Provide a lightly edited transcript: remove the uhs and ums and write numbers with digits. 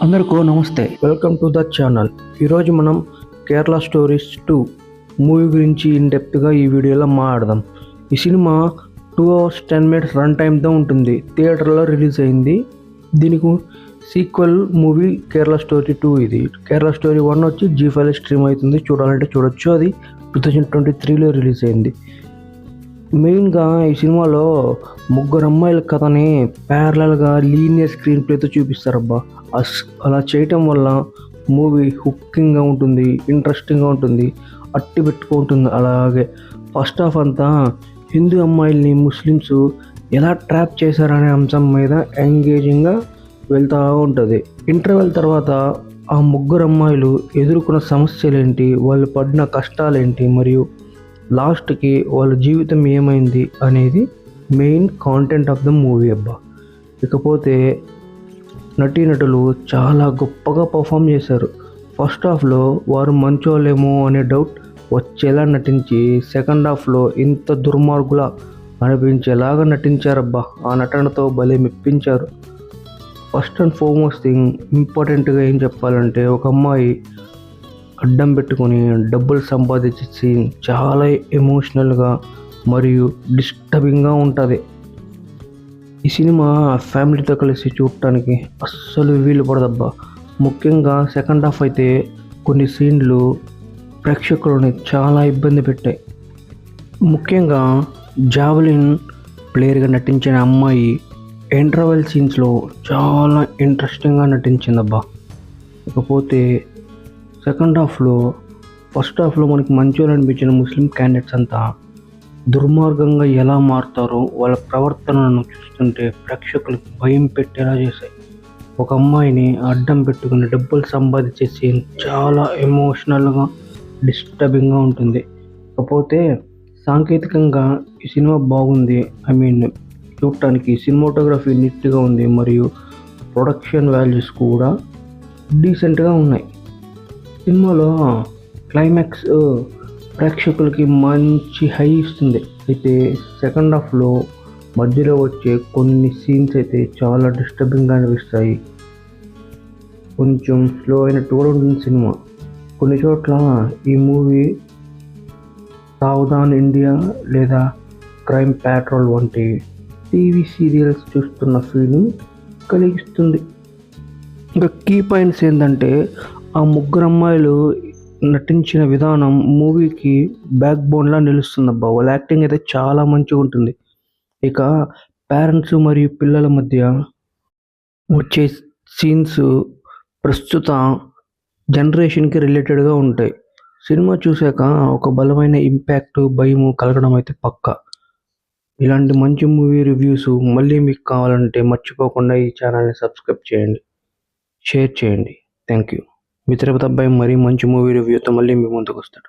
అందరికీ నమస్తే, welcome to the channel. ఈరోజు మనం కేరళ స్టోరీస్ 2 మూవీ గురించి ఇన్డెప్త్గా ఈ వీడియోలో మాట్లాడదాం. ఈ సినిమా 2 hours 10 minutes రన్ టైమ్తో ఉంటుంది. థియేటర్లో రిలీజ్ అయింది. దీనికి సీక్వెల్ మూవీ కేరళ స్టోరీ 2. ఇది కేరళ స్టోరీ 1 వచ్చి G5 స్ట్రీమ్ అవుతుంది. చూడాలంటే చూడొచ్చు. అది 2023లో రిలీజ్ అయింది. మెయిన్గా ఈ సినిమాలో ముగ్గురు అమ్మాయిల కథని ప్యారలల్గా లీనియర్ స్క్రీన్ ప్లేతో చూపిస్తారబ్బా. అలా చేయటం వల్ల మూవీ హుక్కింగ్గా ఉంటుంది, ఇంట్రెస్టింగ్గా ఉంటుంది, అట్టి పెట్టుకుంటుంది. అలాగే ఫస్ట్ హాఫ్ అంతా హిందూ అమ్మాయిల్ని ముస్లిమ్స్ ఎలా ట్రాప్ చేశారనే అంశం మీద ఎంగేజింగ్గా వెళ్తూ ఉంటుంది. ఇంటర్వెల్ తర్వాత ఆ ముగ్గురు అమ్మాయిలు ఎదుర్కొన్న సమస్యలేంటి, వాళ్ళు పడిన కష్టాలేంటి, మరియు లాస్ట్కి వాళ్ళ జీవితం ఏమైంది అనేది main content of the movie అబ్బా. ఇకపోతే నటీనటులు చాలా గొప్పగా పర్ఫామ్ చేశారు. ఫస్ట్ హాఫ్లో వారు మంచోళ్ళేమో అనే డౌట్ వచ్చేలా నటించి సెకండ్ హాఫ్లో ఇంత దుర్మార్గులా అనిపించేలాగా నటించారబ్బా. ఆ నటనతో భలే మెప్పించారు. ఫస్ట్ అండ్ ఫార్మోస్ట్ థింగ్ ఇంపార్టెంట్గా ఏం చెప్పాలంటే, ఒక అమ్మాయి అడ్డం పెట్టుకొని డబ్బులు సంపాదించే సీన్ చాలా ఎమోషనల్గా మరియు డిస్టర్బింగ్గా ఉంటుంది. ఈ సినిమా ఫ్యామిలీతో కలిసి చూడటానికి అస్సలు వీలు పడదబ్బా. ముఖ్యంగా సెకండ్ హాఫ్ అయితే కొన్ని సీన్లు ప్రేక్షకులని చాలా ఇబ్బంది పెట్టాయి. ముఖ్యంగా జావలిన్ ప్లేయర్గా నటించిన అమ్మాయి ఇంటర్వెల్ సీన్స్లో చాలా ఇంట్రెస్టింగ్గా నటించిందబ్బా. ఇకపోతే సెకండ్ హాఫ్లో ఫస్ట్ హాఫ్లో మనకి మంచిగా అనిపించిన ముస్లిం క్యాండిడేట్స్ అంతా దుర్మార్గంగా ఎలా మారుతారో వాళ్ళ ప్రవర్తనను చూస్తుంటే ప్రేక్షకులకు భయం పెట్టేలా చేశాయి. ఒక అమ్మాయిని అడ్డం పెట్టుకుని డబ్బులు సంపాదించే సీన్ చాలా ఎమోషనల్గా డిస్టర్బింగ్గా ఉంటుంది. కాకపోతే సాంకేతికంగా ఈ సినిమా బాగుంది. చూడటానికి సినిమాటోగ్రఫీ నీట్గా ఉంది మరియు ప్రొడక్షన్ వాల్యూస్ కూడా డీసెంట్గా ఉన్నాయి. సినిమాలో క్లైమాక్స్ ప్రేక్షకులకి మంచి హై ఇస్తుంది. అయితే సెకండ్ హాఫ్లో మధ్యలో వచ్చే కొన్ని సీన్స్ అయితే చాలా డిస్టర్బింగ్గా అనిపిస్తాయి. కొంచెం స్లో అయిన టూర్ ఉంటుంది సినిమా. కొన్ని చోట్ల ఈ మూవీ సావధాన్ ఇండియా లేదా క్రైమ్ ప్యాట్రోల్ వంటి టీవీ సీరియల్స్ చూస్తున్న ఫీలింగ్ కలిగిస్తుంది. ఇంకా కీ పాయింట్స్ ఏంటంటే, ఆ ముగ్గురు అమ్మాయిలు నటించిన విధానం మూవీకి బ్యాక్ బోన్లా నిలుస్తుందబ్బా. వాళ్ళ యాక్టింగ్ అయితే చాలా మంచిగా ఉంటుంది. ఇక పేరెంట్స్ మరియు పిల్లల మధ్య వచ్చే సీన్స్ ప్రస్తుత జనరేషన్కి రిలేటెడ్గా ఉంటాయి. సినిమా చూశాక ఒక బలమైన ఇంపాక్ట్, భయము కలగడం అయితే పక్కా. ఇలాంటి మంచి మూవీ రివ్యూస్ మళ్ళీ మీకు కావాలంటే మర్చిపోకుండా ఈ ఛానల్ని సబ్స్క్రైబ్ చేయండి, షేర్ చేయండి. Thank you. మీ తిరుపతి అబ్బాయి మరీ మంచి మూవీ రివ్యూతో మళ్ళీ మీ ముందుకు వస్తాడు.